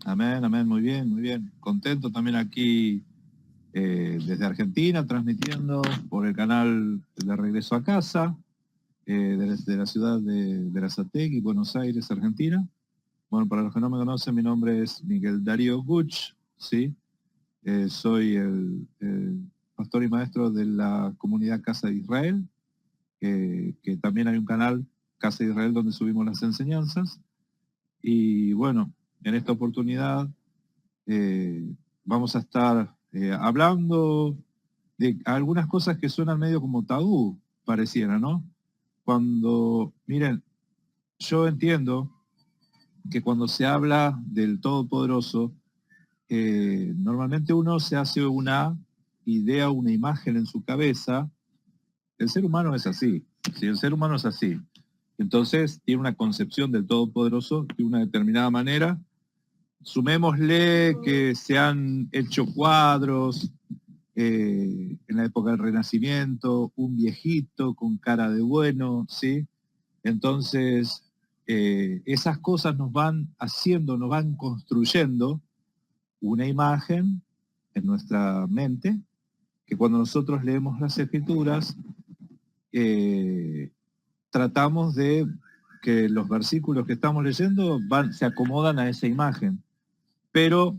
Amén, amén, muy bien, muy bien. Contento también aquí desde Argentina, transmitiendo por el canal de Regreso a Casa, desde la ciudad de Berazategui, Buenos Aires, Argentina. Bueno, para los que no me conocen, mi nombre es Miguel Darío Guch, ¿sí? Soy el pastor y maestro de la comunidad Casa de Israel, que también hay un canal, Casa de Israel, donde subimos las enseñanzas. Y bueno, en esta oportunidad vamos a estar hablando de algunas cosas que suenan medio como tabú, pareciera, ¿no? Cuando, miren, yo entiendo que cuando se habla del Todopoderoso, normalmente uno se hace una idea, una imagen en su cabeza. El ser humano es así, ¿sí? El ser humano es así. Entonces tiene una concepción del Todopoderoso de una determinada manera. Sumémosle que se han hecho cuadros en la época del Renacimiento, un viejito con cara de bueno, ¿sí? Entonces, esas cosas nos van haciendo, nos van construyendo una imagen en nuestra mente, que cuando nosotros leemos las Escrituras, tratamos de que los versículos que estamos leyendo se acomodan a esa imagen. Pero,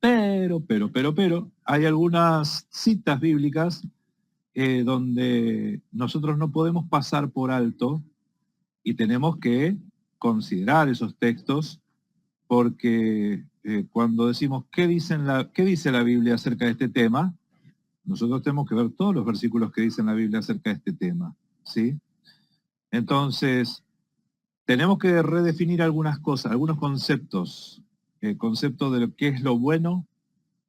hay algunas citas bíblicas donde nosotros no podemos pasar por alto y tenemos que considerar esos textos porque cuando decimos ¿qué dice la Biblia acerca de este tema? Nosotros tenemos que ver todos los versículos que dicen la Biblia acerca de este tema, ¿sí? Entonces, tenemos que redefinir algunas cosas, algunos conceptos. El concepto de lo que es lo bueno,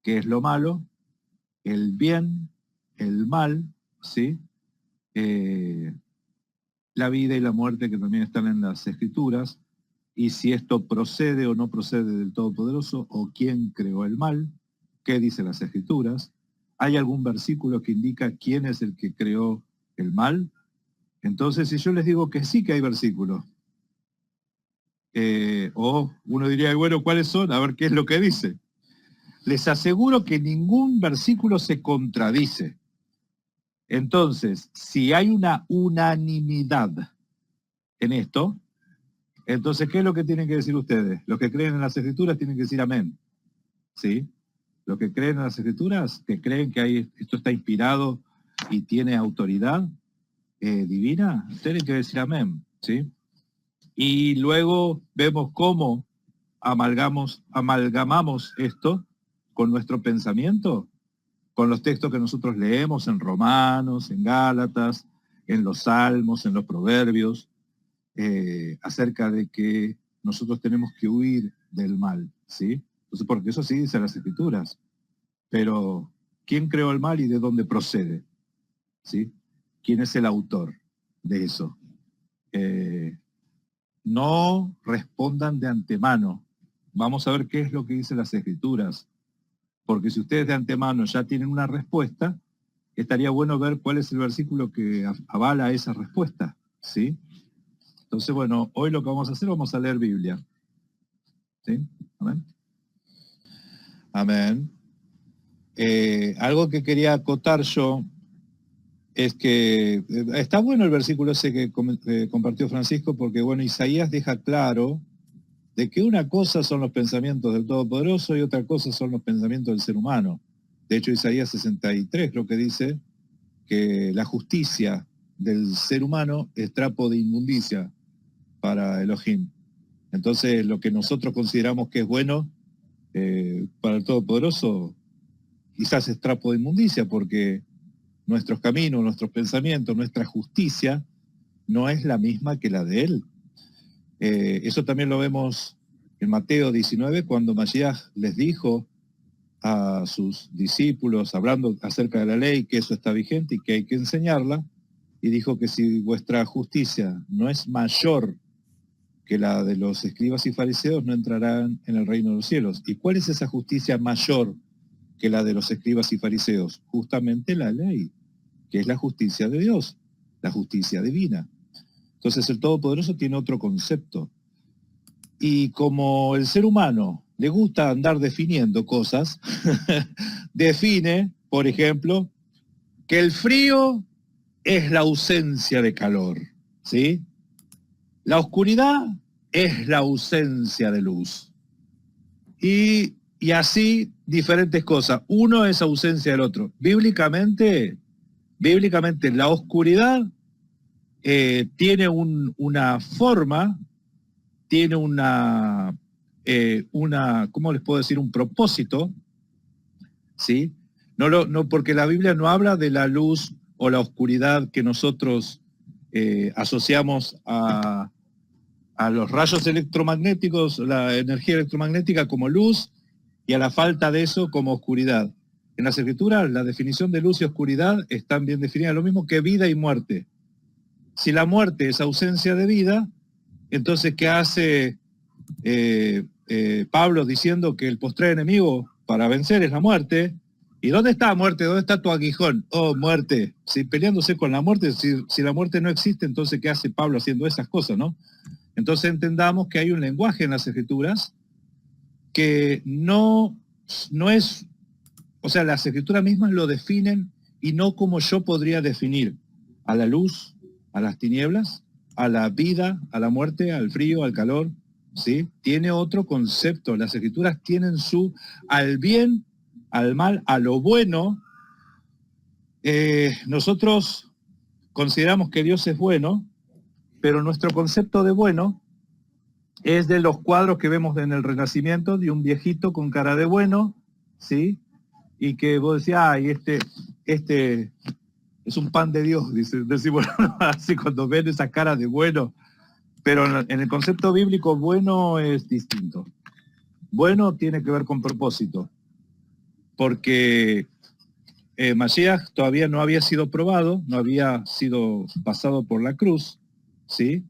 qué es lo malo, el bien, el mal, ¿sí? La vida y la muerte que también están en las Escrituras, y si esto procede o no procede del Todopoderoso, o quién creó el mal, qué dicen las Escrituras. ¿Hay algún versículo que indica quién es el que creó el mal? Entonces, si yo les digo que sí que hay versículos, o uno diría, bueno, ¿cuáles son? A ver qué es lo que dice. Les aseguro que ningún versículo se contradice. Entonces, si hay una unanimidad en esto, entonces, ¿qué es lo que tienen que decir ustedes? Los que creen en las Escrituras tienen que decir amén, ¿sí? Los que creen en las Escrituras, que creen que esto está inspirado y tiene autoridad divina, tienen que decir amén, ¿sí? Y luego vemos cómo amalgamamos esto con nuestro pensamiento, con los textos que nosotros leemos en Romanos, en Gálatas, en los Salmos, en los Proverbios, acerca de que nosotros tenemos que huir del mal, ¿sí? Entonces, porque eso sí dice las Escrituras. Pero, ¿quién creó el mal y de dónde procede? ¿Sí? ¿Quién es el autor de eso? No respondan de antemano. Vamos a ver qué es lo que dicen las Escrituras. Porque si ustedes de antemano ya tienen una respuesta, estaría bueno ver cuál es el versículo que avala esa respuesta, ¿sí? Entonces, bueno, hoy lo que vamos a hacer, vamos a leer Biblia. ¿Sí? Amén. Amén. Algo que quería acotar yo es que está bueno el versículo ese que compartió Francisco, porque bueno, Isaías deja claro de que una cosa son los pensamientos del Todopoderoso y otra cosa son los pensamientos del ser humano. De hecho, Isaías 63 creo que dice que la justicia del ser humano es trapo de inmundicia para Elohim. Entonces, lo que nosotros consideramos que es bueno para el Todopoderoso, quizás es trapo de inmundicia, porque nuestros caminos, nuestros pensamientos, nuestra justicia no es la misma que la de Él. Eso también lo vemos en Mateo 19, cuando Mashiach les dijo a sus discípulos, hablando acerca de la ley, que eso está vigente y que hay que enseñarla, y dijo que si vuestra justicia no es mayor que la de los escribas y fariseos, no entrarán en el reino de los cielos. ¿Y cuál es esa justicia mayor que la de los escribas y fariseos? Justamente la ley, que es la justicia de Dios, la justicia divina. Entonces el Todopoderoso tiene otro concepto. Y como el ser humano le gusta andar definiendo cosas, define, por ejemplo, que el frío es la ausencia de calor, ¿sí? La oscuridad es la ausencia de luz. Y así diferentes cosas. Uno es ausencia del otro. Bíblicamente la oscuridad tiene una forma, tiene ¿cómo les puedo decir? Un propósito, ¿sí? No, porque la Biblia no habla de la luz o la oscuridad que nosotros asociamos a los rayos electromagnéticos, la energía electromagnética como luz y a la falta de eso como oscuridad. En las Escrituras la definición de luz y oscuridad están bien definidas, lo mismo que vida y muerte. Si la muerte es ausencia de vida, entonces ¿qué hace Pablo diciendo que el postrer enemigo para vencer es la muerte? ¿Y dónde está muerte? ¿Dónde está tu aguijón? Oh, muerte. Si peleándose con la muerte, si la muerte no existe, entonces ¿qué hace Pablo haciendo esas cosas, no? Entonces entendamos que hay un lenguaje en las Escrituras que no es, o sea, las Escrituras mismas lo definen y no como yo podría definir a la luz, a las tinieblas, a la vida, a la muerte, al frío, al calor, ¿sí? Tiene otro concepto. Las Escrituras tienen al bien, al mal, a lo bueno. Nosotros consideramos que Dios es bueno, pero nuestro concepto de bueno es de los cuadros que vemos en el Renacimiento, de un viejito con cara de bueno, ¿sí? Y que vos decís, ay, este es un pan de Dios, decimos así cuando ven esa cara de bueno. Pero en el concepto bíblico, bueno es distinto. Bueno tiene que ver con propósito, porque Mashiach todavía no había sido probado, no había sido pasado por la cruz, ¿sí?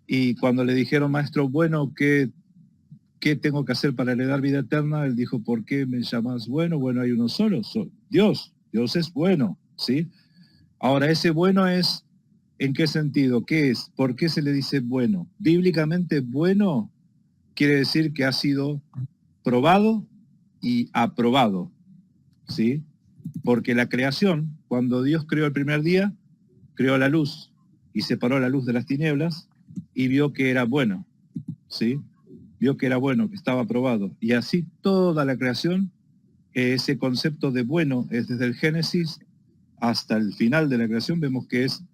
Y cuando le dijeron, maestro, bueno, ¿qué tengo que hacer para heredar vida eterna? Él dijo, ¿por qué me llamas bueno? Bueno, hay uno solo, Dios es bueno, ¿sí? Ahora, ese bueno es, ¿en qué sentido? ¿Qué es? ¿Por qué se le dice bueno? Bíblicamente, bueno quiere decir que ha sido probado y aprobado, ¿sí? Porque la creación, cuando Dios creó el primer día, creó la luz y separó la luz de las tinieblas y vio que era bueno, ¿sí? Vio que era bueno, que estaba aprobado. Y así toda la creación, ese concepto de bueno es desde el Génesis hasta el final de la creación, vemos que es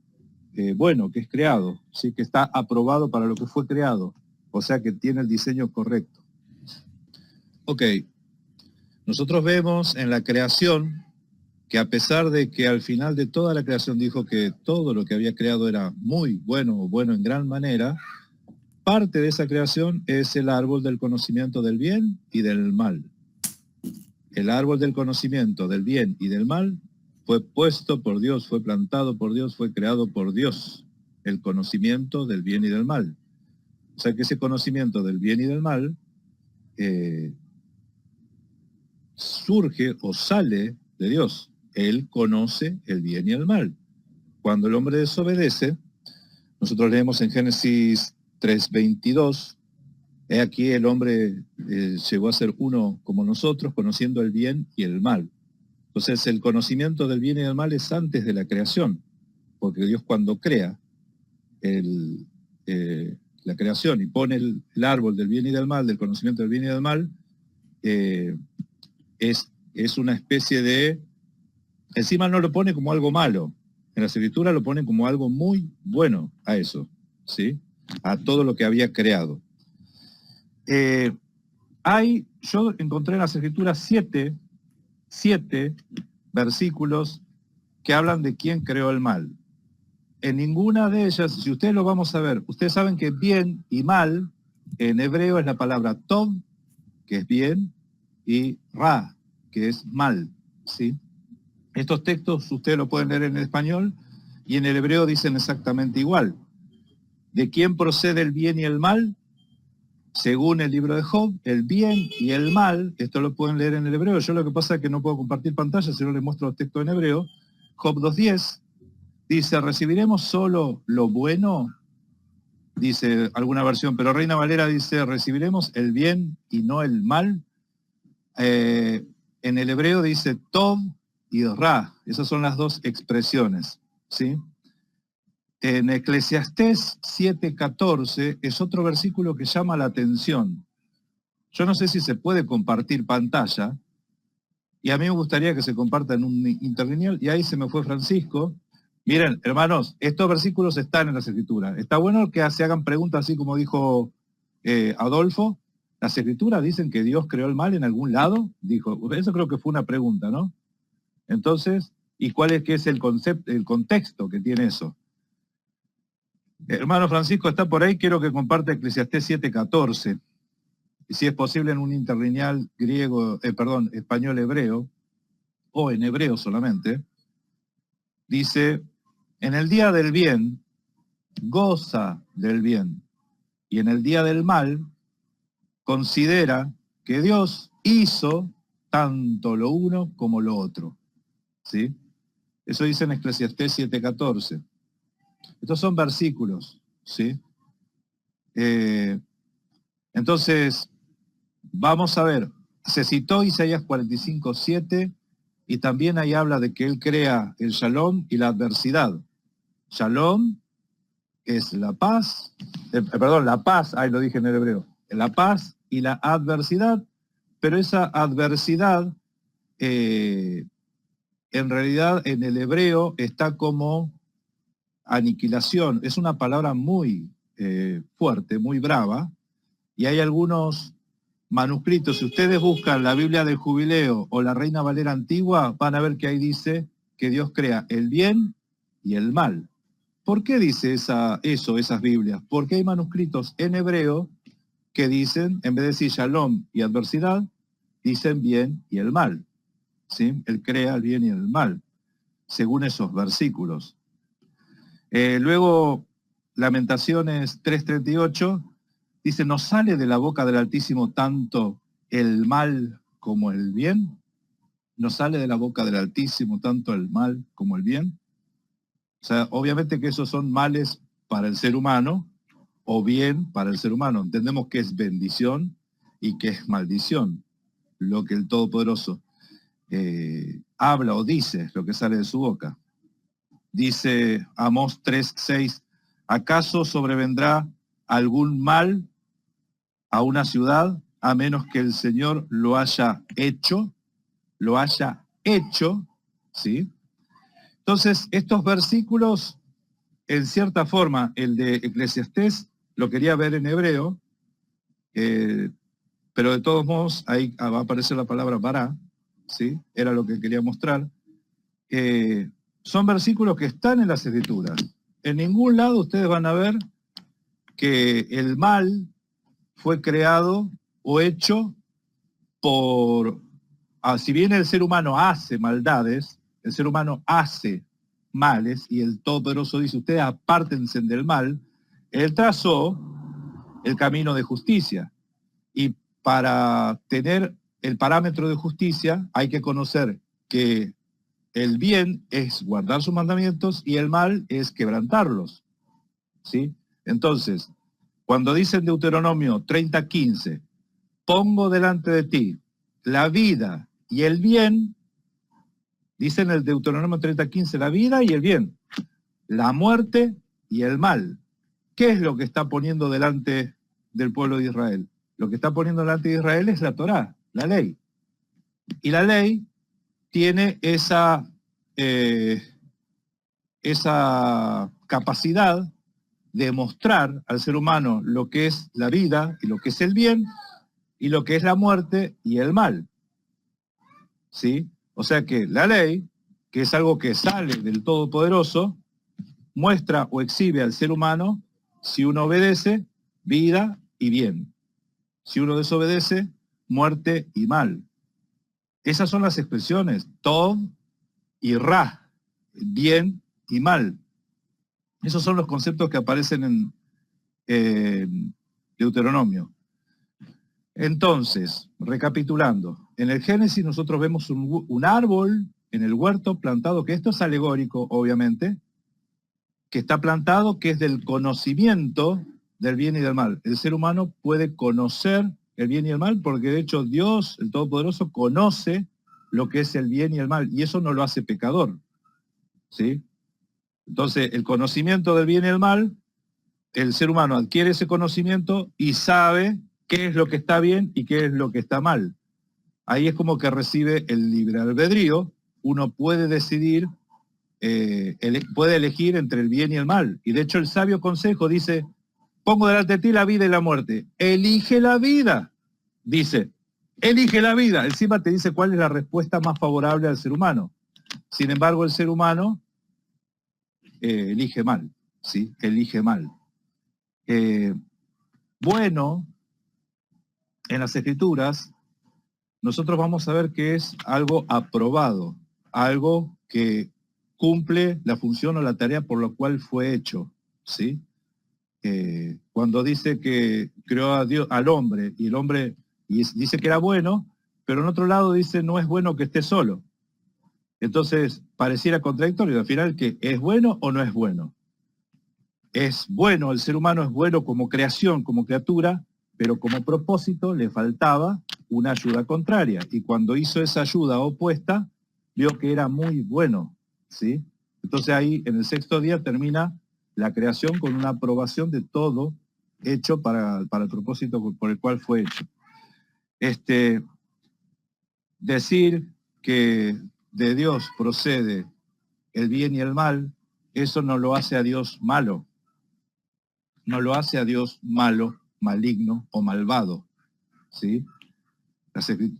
bueno, que es creado, ¿sí? Que está aprobado para lo que fue creado, o sea que tiene el diseño correcto. Ok, nosotros vemos en la creación que a pesar de que al final de toda la creación dijo que todo lo que había creado era muy bueno o bueno en gran manera, parte de esa creación es el árbol del conocimiento del bien y del mal. El árbol del conocimiento del bien y del mal fue puesto por Dios, fue plantado por Dios, fue creado por Dios. El conocimiento del bien y del mal. O sea que ese conocimiento del bien y del mal surge o sale de Dios. Él conoce el bien y el mal. Cuando el hombre desobedece, nosotros leemos en Génesis 3:22, he aquí el hombre llegó a ser uno como nosotros, conociendo el bien y el mal. Entonces el conocimiento del bien y del mal es antes de la creación, porque Dios cuando crea la creación y pone el árbol del bien y del mal, del conocimiento del bien y del mal, es una especie de, encima no lo pone como algo malo, en la Escritura lo pone como algo muy bueno a eso, ¿sí? A todo lo que había creado. Yo encontré en las Escrituras siete versículos que hablan de quién creó el mal. En ninguna de ellas, si ustedes lo vamos a ver, ustedes saben que bien y mal en hebreo es la palabra tov, que es bien, y ra, que es mal, ¿sí? Estos textos ustedes lo pueden leer en español y en el hebreo dicen exactamente igual. ¿De quién procede el bien y el mal? Según el libro de Job, el bien y el mal, esto lo pueden leer en el hebreo. Yo lo que pasa es que no puedo compartir pantalla si no les muestro los textos en hebreo. Job 2:10 dice, ¿recibiremos solo lo bueno dice alguna versión, pero Reina Valera dice, recibiremos el bien y no el mal. En el hebreo dice tov y ra, esas son las dos expresiones, ¿sí? En Eclesiastés 7:14 es otro versículo que llama la atención. Yo no sé si se puede compartir pantalla, y a mí me gustaría que se comparta en un interlineal, y ahí se me fue Francisco. Miren, hermanos, estos versículos están en las Escrituras. Está bueno que se hagan preguntas así como dijo Adolfo. ¿Las Escrituras dicen que Dios creó el mal en algún lado? Dijo, eso creo que fue una pregunta, ¿no? Entonces, ¿y cuál es, qué es el concepto, el contexto que tiene eso? Hermano Francisco, ¿está por ahí? Quiero que comparte Eclesiastés 7:14. Y si es posible en un interlineal griego, español hebreo, o en hebreo solamente, dice, en el día del bien, goza del bien, y en el día del mal, considera que Dios hizo tanto lo uno como lo otro. ¿Sí? Eso dice en Eclesiastés 7:14. Estos son versículos, ¿sí? Entonces, vamos a ver, se citó Isaías 45:7 y también ahí habla de que él crea el shalom y la adversidad. Shalom es la paz, la paz, ahí lo dije en el hebreo, la paz y la adversidad, pero esa adversidad en realidad en el hebreo está como aniquilación, es una palabra muy fuerte, muy brava, y hay algunos manuscritos, si ustedes buscan la Biblia del Jubileo o la Reina Valera Antigua, van a ver que ahí dice que Dios crea el bien y el mal. ¿Por qué dice esas Biblias? Porque hay manuscritos en hebreo que dicen, en vez de decir shalom y adversidad, dicen bien y el mal. ¿Sí? Él crea el bien y el mal, según esos versículos. Luego, Lamentaciones 3:38, dice, ¿no sale de la boca del Altísimo tanto el mal como el bien? ¿No sale de la boca del Altísimo tanto el mal como el bien? O sea, obviamente que esos son males para el ser humano o bien para el ser humano. Entendemos que es bendición y que es maldición, lo que el Todopoderoso habla o dice, lo que sale de su boca. Dice Amós 3:6, ¿acaso sobrevendrá algún mal a una ciudad a menos que el Señor lo haya hecho? Lo haya hecho, ¿sí? Entonces, estos versículos, en cierta forma, el de Eclesiastés lo quería ver en hebreo, pero de todos modos, ahí va a aparecer la palabra bará, ¿sí? Era lo que quería mostrar. Son versículos que están en las Escrituras. En ningún lado ustedes van a ver que el mal fue creado o hecho por... si bien el ser humano hace maldades, el ser humano hace males, y el Todopoderoso dice, ustedes apártense del mal, él trazó el camino de justicia. Y para tener el parámetro de justicia hay que conocer que el bien es guardar sus mandamientos y el mal es quebrantarlos. ¿Sí? Entonces, cuando dice en Deuteronomio 30:15, pongo delante de ti la vida y el bien, dice en el Deuteronomio 30:15, la vida y el bien, la muerte y el mal. ¿Qué es lo que está poniendo delante del pueblo de Israel? Lo que está poniendo delante de Israel es la Torá, la ley. Y la ley tiene esa capacidad de mostrar al ser humano lo que es la vida y lo que es el bien y lo que es la muerte y el mal. ¿Sí? O sea que la ley, que es algo que sale del Todopoderoso, muestra o exhibe al ser humano, si uno obedece, vida y bien. Si uno desobedece, muerte y mal. Esas son las expresiones, tov y ra, bien y mal. Esos son los conceptos que aparecen en Deuteronomio. Entonces, recapitulando, en el Génesis nosotros vemos un árbol en el huerto plantado, que esto es alegórico, obviamente, que está plantado, que es del conocimiento del bien y del mal. El ser humano puede conocer el bien y el mal porque de hecho Dios, el Todopoderoso, conoce lo que es el bien y el mal y eso no lo hace pecador, ¿sí? Entonces, el conocimiento del bien y el mal, el ser humano adquiere ese conocimiento y sabe qué es lo que está bien y qué es lo que está mal. Ahí es como que recibe el libre albedrío, uno puede decidir, puede elegir entre el bien y el mal. Y de hecho el sabio consejo dice, pongo delante de ti la vida y la muerte. Elige la vida, dice. Elige la vida. Encima te dice cuál es la respuesta más favorable al ser humano. Sin embargo, el ser humano elige mal, ¿sí? Elige mal. Bueno, en las Escrituras, nosotros vamos a ver que es algo aprobado, algo que cumple la función o la tarea por la cual fue hecho, ¿sí? Cuando dice que creó a Dios, al hombre, y el hombre dice que era bueno, pero en otro lado dice no es bueno que esté solo. Entonces, pareciera contradictorio, al final, que ¿es bueno o no es bueno? Es bueno, el ser humano es bueno como creación, como criatura, pero como propósito le faltaba una ayuda contraria. Y cuando hizo esa ayuda opuesta, vio que era muy bueno, ¿sí? Entonces ahí, en el sexto día, termina la creación con una aprobación de todo hecho para el propósito por el cual fue hecho. Decir que de Dios procede el bien y el mal, eso no lo hace a Dios malo. No lo hace a Dios malo, maligno o malvado, ¿sí?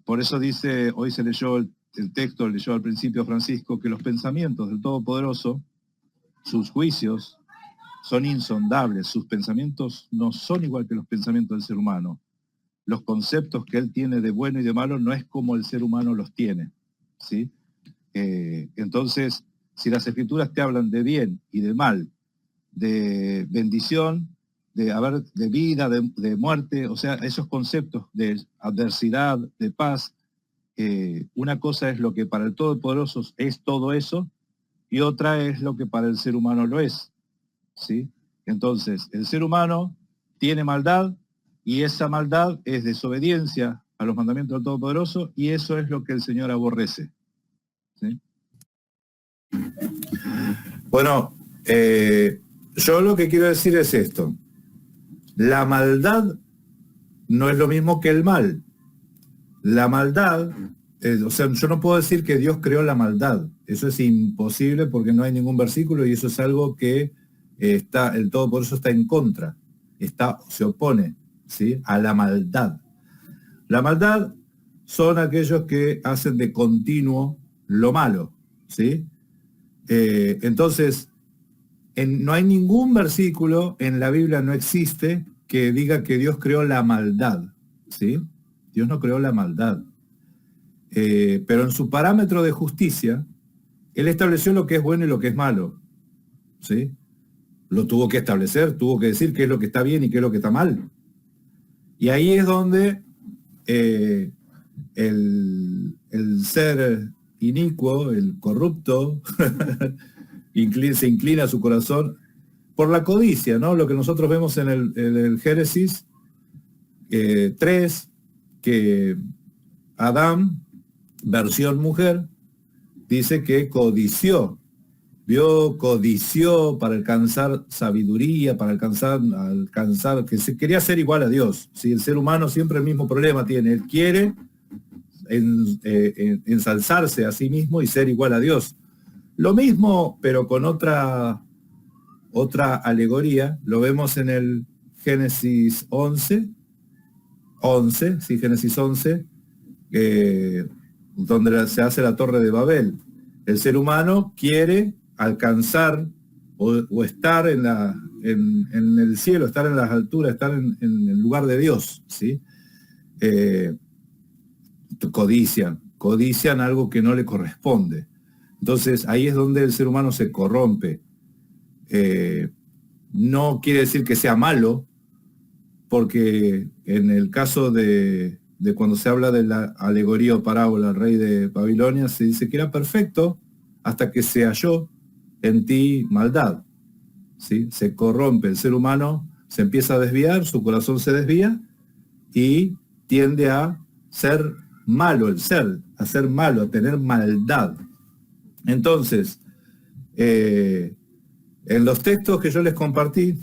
Por eso dice, hoy se leyó el texto, leyó al principio Francisco, que los pensamientos del Todopoderoso, sus juicios, son insondables, sus pensamientos no son igual que los pensamientos del ser humano. Los conceptos que él tiene de bueno y de malo no es como el ser humano los tiene, ¿sí? Entonces, si las Escrituras te hablan de bien y de mal, de bendición, de vida, de muerte, o sea, esos conceptos de adversidad, de paz, una cosa es lo que para el Todopoderoso es todo eso, y otra es lo que para el ser humano lo es, ¿sí? Entonces, el ser humano tiene maldad, y esa maldad es desobediencia a los mandamientos del Todopoderoso, y eso es lo que el Señor aborrece, ¿sí? Bueno, yo lo que quiero decir es esto. La maldad no es lo mismo que el mal. La maldad, o sea, yo no puedo decir que Dios creó la maldad. Eso es imposible porque no hay ningún versículo y eso es algo que el Todopoderoso está en contra, se opone, ¿sí?, a la maldad. La maldad son aquellos que hacen de continuo lo malo, ¿sí? Entonces, no hay ningún versículo en la Biblia, no existe, que diga que Dios creó la maldad, ¿sí? Dios no creó la maldad. Pero en su parámetro de justicia, Él estableció lo que es bueno y lo que es malo, ¿sí? Lo tuvo que establecer, tuvo que decir qué es lo que está bien y qué es lo que está mal. Y ahí es donde el ser inicuo, el corrupto, se inclina su corazón por la codicia, ¿no? Lo que nosotros vemos en el Génesis 3, que Adán, versión mujer, dice que codició para alcanzar sabiduría, para alcanzar que se quería ser igual a Dios. ¿Sí? El ser humano siempre el mismo problema tiene, él quiere ensalzarse a sí mismo y ser igual a Dios. Lo mismo, pero con otra alegoría, lo vemos en el Génesis 11, sí, Génesis 11, donde se hace la Torre de Babel. El ser humano quiere alcanzar o estar en el cielo, estar en las alturas, estar en el lugar de Dios, ¿sí? Codician algo que no le corresponde. Entonces ahí es donde el ser humano se corrompe. No quiere decir que sea malo, porque en el caso de cuando se habla de la alegoría o parábola del rey de Babilonia, se dice que era perfecto hasta que se halló en ti maldad, ¿sí? Se corrompe el ser humano se empieza a desviar, su corazón se desvía y tiende a ser malo el ser, a ser malo, a tener maldad. Entonces, en los textos que yo les compartí,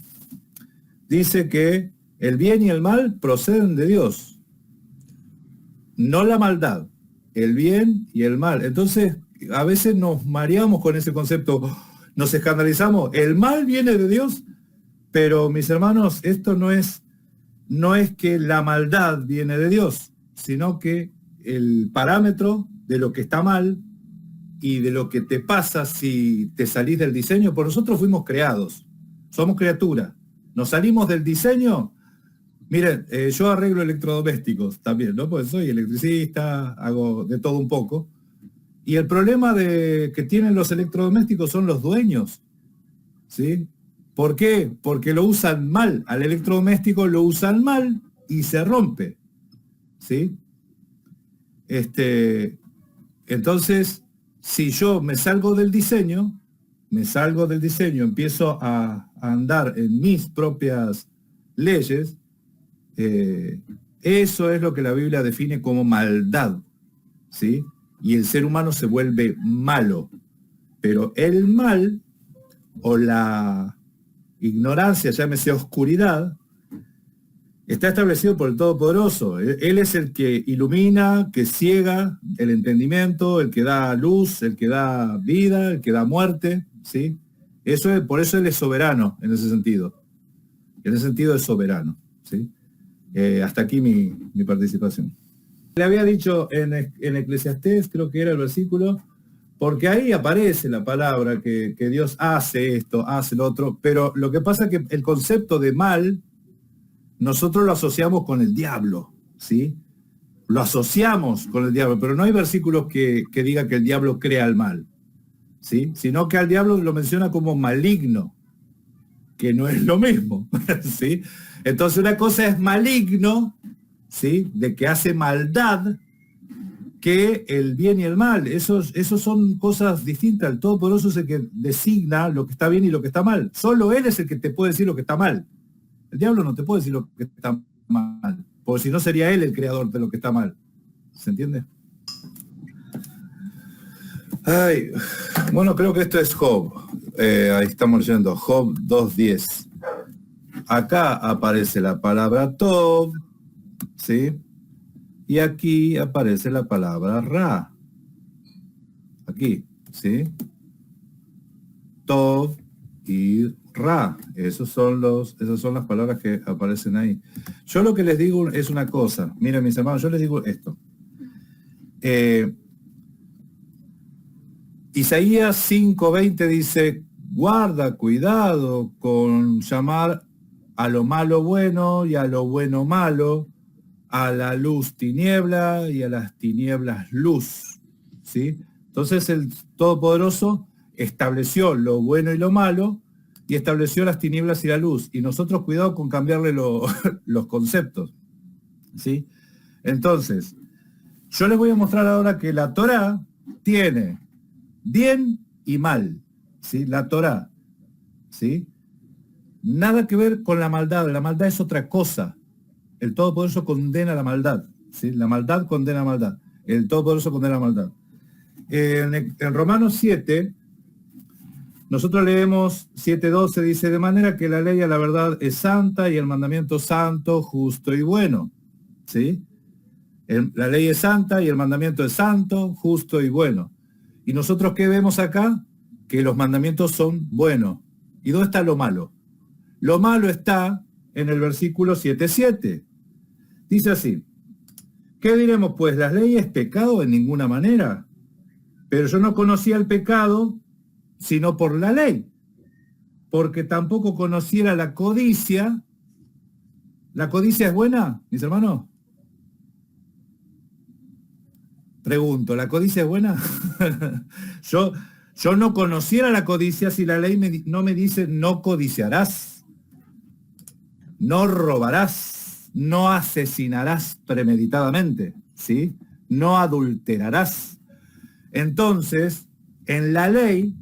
dice que el bien y el mal proceden de Dios, no la maldad, el bien y el mal. Entonces, a veces nos mareamos con ese concepto, nos escandalizamos, el mal viene de Dios, pero mis hermanos, esto no es que la maldad viene de Dios, sino que el parámetro de lo que está mal y de lo que te pasa si te salís del diseño, por nosotros fuimos creados, somos criaturas, nos salimos del diseño. Miren, yo arreglo electrodomésticos también, ¿no? Pues soy electricista, hago de todo un poco. Y el problema que tienen los electrodomésticos son los dueños, ¿sí? ¿Por qué? Porque lo usan mal, al electrodoméstico lo usan mal y se rompe, ¿sí? Entonces, si yo me salgo del diseño, empiezo a andar en mis propias leyes, eso es lo que la Biblia define como maldad, ¿sí? Y el ser humano se vuelve malo. Pero el mal o la ignorancia, llámese oscuridad, está establecido por el Todopoderoso. Él es el que ilumina, que ciega el entendimiento, el que da luz, el que da vida, el que da muerte, ¿sí? Por eso Él es soberano en ese sentido. En ese sentido es soberano, ¿sí? Hasta aquí mi participación. Le había dicho en Eclesiastés, creo que era el versículo, porque ahí aparece la palabra que Dios hace esto, hace lo otro, pero lo que pasa es que el concepto de mal, nosotros lo asociamos con el diablo, ¿sí? Lo asociamos con el diablo, pero no hay versículos que diga que el diablo crea el mal, ¿sí? Sino que al diablo lo menciona como maligno, que no es lo mismo, ¿sí? Entonces una cosa es maligno, ¿sí? De que hace maldad, que el bien y el mal. Esos son cosas distintas. El Todopoderoso es el que designa lo que está bien y lo que está mal. Solo Él es el que te puede decir lo que está mal. El diablo no te puede decir lo que está mal, porque si no sería Él el creador de lo que está mal. ¿Se entiende? Ay, bueno, creo que esto es Job. Ahí estamos leyendo Job 2:10. Acá aparece la palabra Tob, ¿sí? Y aquí aparece la palabra Ra. Aquí, ¿sí? Tob y Ra. Esas son las palabras que aparecen ahí. Yo lo que les digo es una cosa. Miren, mis hermanos, yo les digo esto. Isaías 5:20 dice, guarda, cuidado con llamar a lo malo bueno y a lo bueno malo, a la luz tiniebla y a las tinieblas luz, ¿sí? Entonces el Todopoderoso estableció lo bueno y lo malo y estableció las tinieblas y la luz. Y nosotros cuidado con cambiarle los conceptos, ¿sí? Entonces, yo les voy a mostrar ahora que la Torá tiene bien y mal, ¿sí? La Torá, ¿sí? Nada que ver con la maldad es otra cosa. El Todopoderoso condena la maldad, ¿sí? La maldad condena la maldad. El Todopoderoso condena la maldad. En Romanos 7, nosotros leemos 7:12, dice, de manera que la ley a la verdad es santa y el mandamiento santo, justo y bueno, ¿sí? La ley es santa y el mandamiento es santo, justo y bueno. ¿Y nosotros qué vemos acá? Que los mandamientos son buenos. ¿Y dónde está lo malo? Lo malo está en el versículo 7:7. Dice así, ¿qué diremos pues? ¿La ley es pecado? En ninguna manera. Pero yo no conocía el pecado sino por la ley, porque tampoco conociera la codicia. ¿La codicia es buena, mis hermanos? Pregunto, ¿la codicia es buena? yo no conociera la codicia si la ley no me dice no codiciarás, no robarás, no asesinarás premeditadamente, ¿sí? No adulterarás. Entonces, en la ley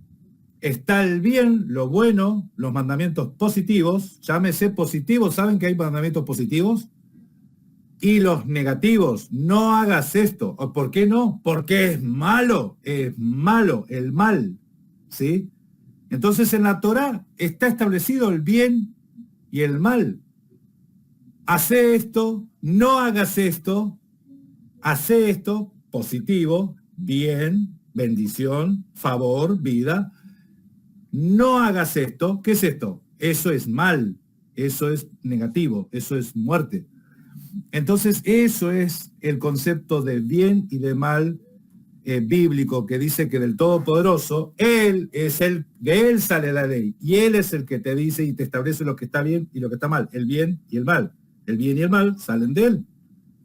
está el bien, lo bueno, los mandamientos positivos, llámese positivos, ¿saben que hay mandamientos positivos? Y los negativos, no hagas esto. ¿Por qué no? Porque es malo el mal, ¿sí? Entonces en la Torá está establecido el bien y el mal. Hace esto, no hagas esto, hace esto, positivo, bien, bendición, favor, vida. No hagas esto, ¿qué es esto? Eso es mal, eso es negativo, eso es muerte. Entonces, eso es el concepto de bien y de mal bíblico, que dice que del Todopoderoso, Él es de Él sale la ley, y Él es el que te dice y te establece lo que está bien y lo que está mal, el bien y el mal. El bien y el mal salen de Él,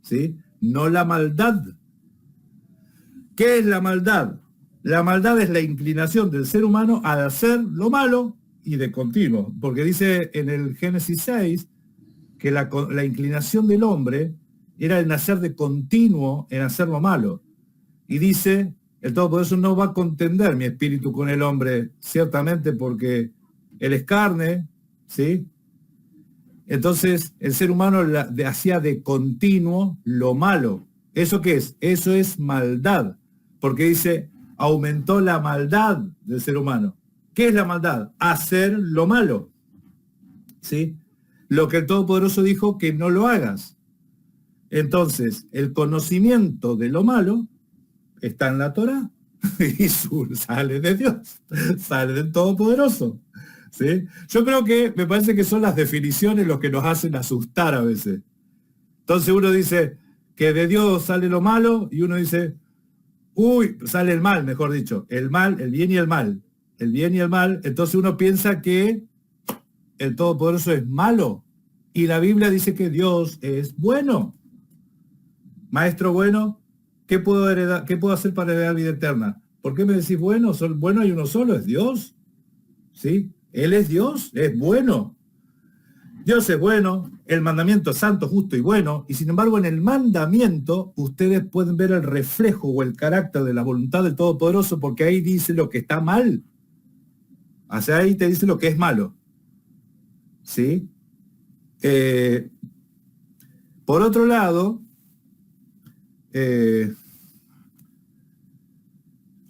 ¿sí? No la maldad. ¿Qué es la maldad? La maldad es la inclinación del ser humano a hacer lo malo y de continuo, porque dice en el Génesis 6, que la inclinación del hombre era el nacer de continuo en hacer lo malo. Y dice, el Todopoderoso no va a contender mi espíritu con el hombre, ciertamente porque él es carne, ¿sí? Entonces, el ser humano hacía de continuo lo malo. ¿Eso qué es? Eso es maldad, porque dice, aumentó la maldad del ser humano. ¿Qué es la maldad? Hacer lo malo, ¿sí? Lo que el Todopoderoso dijo que no lo hagas. Entonces, el conocimiento de lo malo está en la Torá y sale de Dios, sale del Todopoderoso, ¿sí? Yo creo que me parece que son las definiciones los que nos hacen asustar a veces. Entonces uno dice que de Dios sale lo malo y uno dice, uy, sale el mal, mejor dicho, el mal, el bien y el mal, el bien y el mal. Entonces uno piensa que el Todopoderoso es malo y la Biblia dice que Dios es bueno. Maestro bueno, ¿qué puedo heredar? ¿Qué puedo hacer para heredar vida eterna? ¿Por qué me decís bueno? Bueno hay uno solo, es Dios. ¿Sí? Él es Dios, es bueno. Dios es bueno, el mandamiento es santo, justo y bueno, y sin embargo en el mandamiento ustedes pueden ver el reflejo o el carácter de la voluntad del Todopoderoso, porque ahí dice lo que está mal. O sea, ahí te dice lo que es malo. ¿Sí? Por otro lado,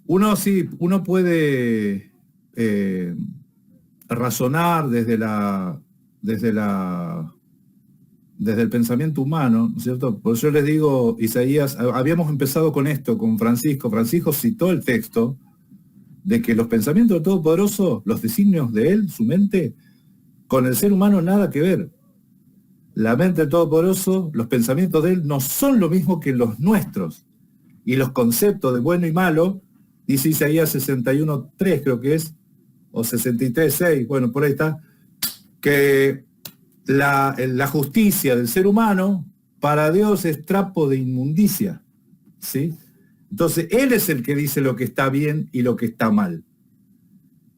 uno puede razonar desde el pensamiento humano, ¿no es cierto? Por eso les digo, Isaías, habíamos empezado con esto, con Francisco. Francisco citó el texto de que los pensamientos del Todopoderoso, los designios de él, su mente, con el ser humano nada que ver. La mente del Todopoderoso, los pensamientos de él no son lo mismo que los nuestros. Y los conceptos de bueno y malo, dice Isaías 61.3 creo que es, o 63.6, bueno, por ahí está, que la justicia del ser humano para Dios es trapo de inmundicia, ¿sí? Entonces, Él es el que dice lo que está bien y lo que está mal,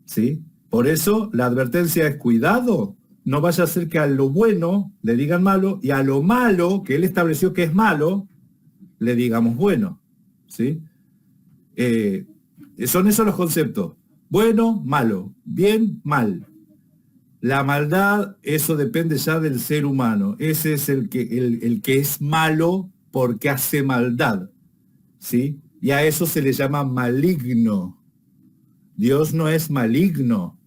¿sí? Por eso la advertencia es cuidado, no vaya a ser que a lo bueno le digan malo y a lo malo que Él estableció que es malo, le digamos bueno, ¿sí? Son esos los conceptos, bueno, malo, bien, mal. La maldad, eso depende ya del ser humano. Ese es el que es malo porque hace maldad, ¿sí? Y a eso se le llama maligno. Dios no es maligno.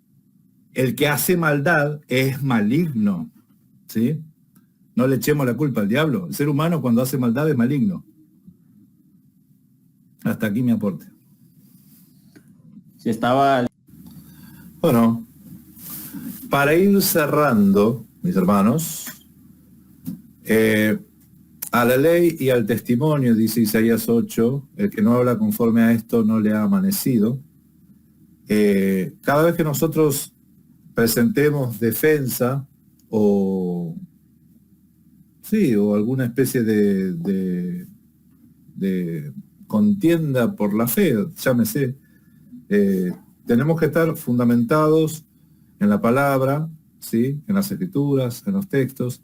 El que hace maldad es maligno, ¿sí? No le echemos la culpa al diablo. El ser humano cuando hace maldad es maligno. Hasta aquí mi aporte. Si estaba... Bueno, para ir cerrando, mis hermanos, a la ley y al testimonio, dice Isaías 8, el que no habla conforme a esto no le ha amanecido. Cada vez que nosotros presentemos defensa o alguna especie de contienda por la fe, llámese, tenemos que estar fundamentados en la palabra, ¿sí? En las escrituras, en los textos.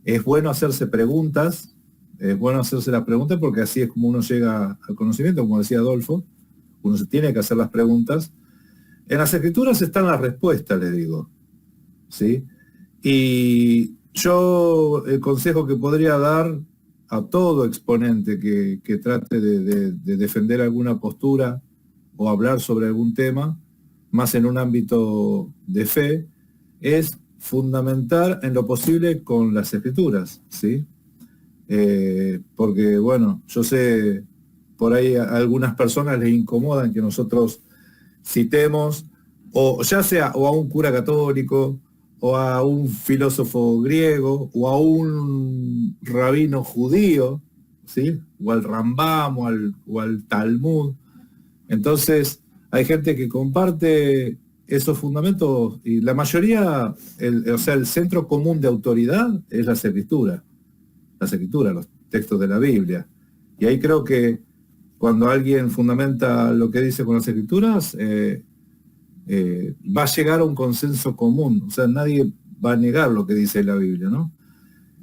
Es bueno hacerse preguntas, las preguntas porque así es como uno llega al conocimiento, como decía Adolfo, uno se tiene que hacer las preguntas, En las escrituras están las respuestas, le digo. ¿Sí? Y yo el consejo que podría dar a todo exponente que trate de defender alguna postura o hablar sobre algún tema, más en un ámbito de fe, es fundamentar en lo posible con las escrituras, ¿sí? Porque, bueno, yo sé, por ahí a algunas personas les incomodan que nosotros citemos, o ya sea o a un cura católico, o a un filósofo griego, o a un rabino judío, ¿sí? O al Rambam, o al Talmud. Entonces, hay gente que comparte esos fundamentos y la mayoría, o sea, el centro común de autoridad es las escrituras, los textos de la Biblia. Y ahí creo que cuando alguien fundamenta lo que dice con las escrituras, va a llegar a un consenso común. O sea, nadie va a negar lo que dice la Biblia, ¿no?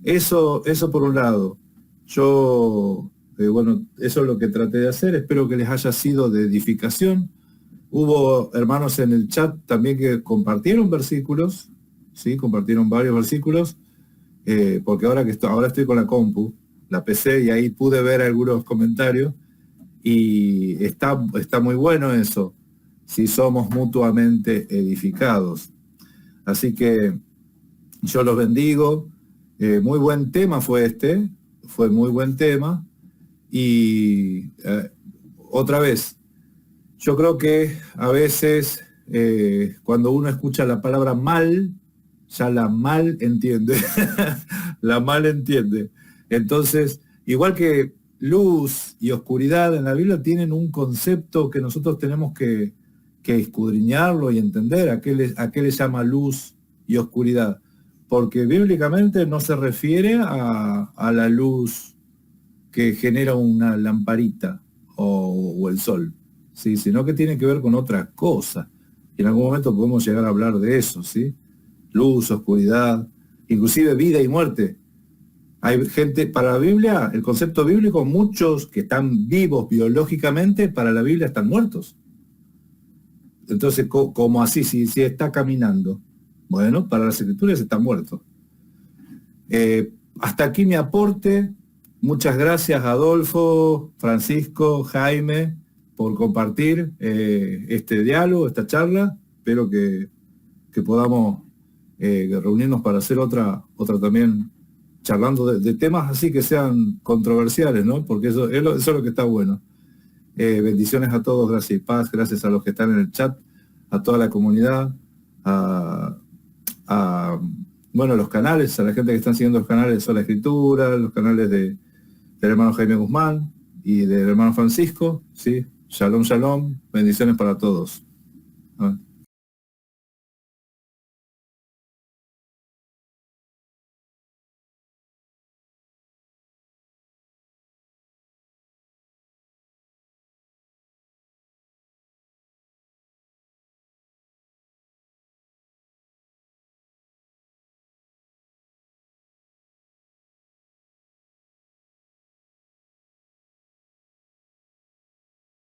Eso por un lado. Yo, bueno, eso es lo que traté de hacer. Espero que les haya sido de edificación. Hubo hermanos en el chat también que compartieron versículos, ¿sí? Compartieron varios versículos, porque ahora estoy con la compu, la PC, y ahí pude ver algunos comentarios, y está muy bueno eso, si somos mutuamente edificados. Así que yo los bendigo. Muy buen tema fue muy buen tema, y otra vez, yo creo que a veces cuando uno escucha la palabra mal, ya la mal entiende, la mal entiende. Entonces, igual que luz y oscuridad en la Biblia tienen un concepto que nosotros tenemos que escudriñarlo y entender a qué le llama luz y oscuridad. Porque bíblicamente no se refiere a la luz que genera una lamparita o el sol, ¿sí? Sino que tiene que ver con otras cosas. Y en algún momento podemos llegar a hablar de eso, ¿sí? Luz, oscuridad, inclusive vida y muerte. Hay gente, para la Biblia, el concepto bíblico, muchos que están vivos biológicamente, para la Biblia están muertos. Entonces, ¿cómo así? Si está caminando. Bueno, para las escrituras está muerto. Hasta aquí mi aporte. Muchas gracias, Adolfo, Francisco, Jaime, por compartir este diálogo, esta charla. Espero que podamos reunirnos para hacer otra también, charlando de temas así que sean controversiales, ¿no? Porque eso es lo que está bueno. Bendiciones a todos, gracias y paz, gracias a los que están en el chat, a toda la comunidad, bueno, los canales, a la gente que están siguiendo los canales de Sola Escritura, los canales del hermano Jaime Guzmán y del hermano Francisco, ¿sí? Shalom, shalom, bendiciones para todos. Amén.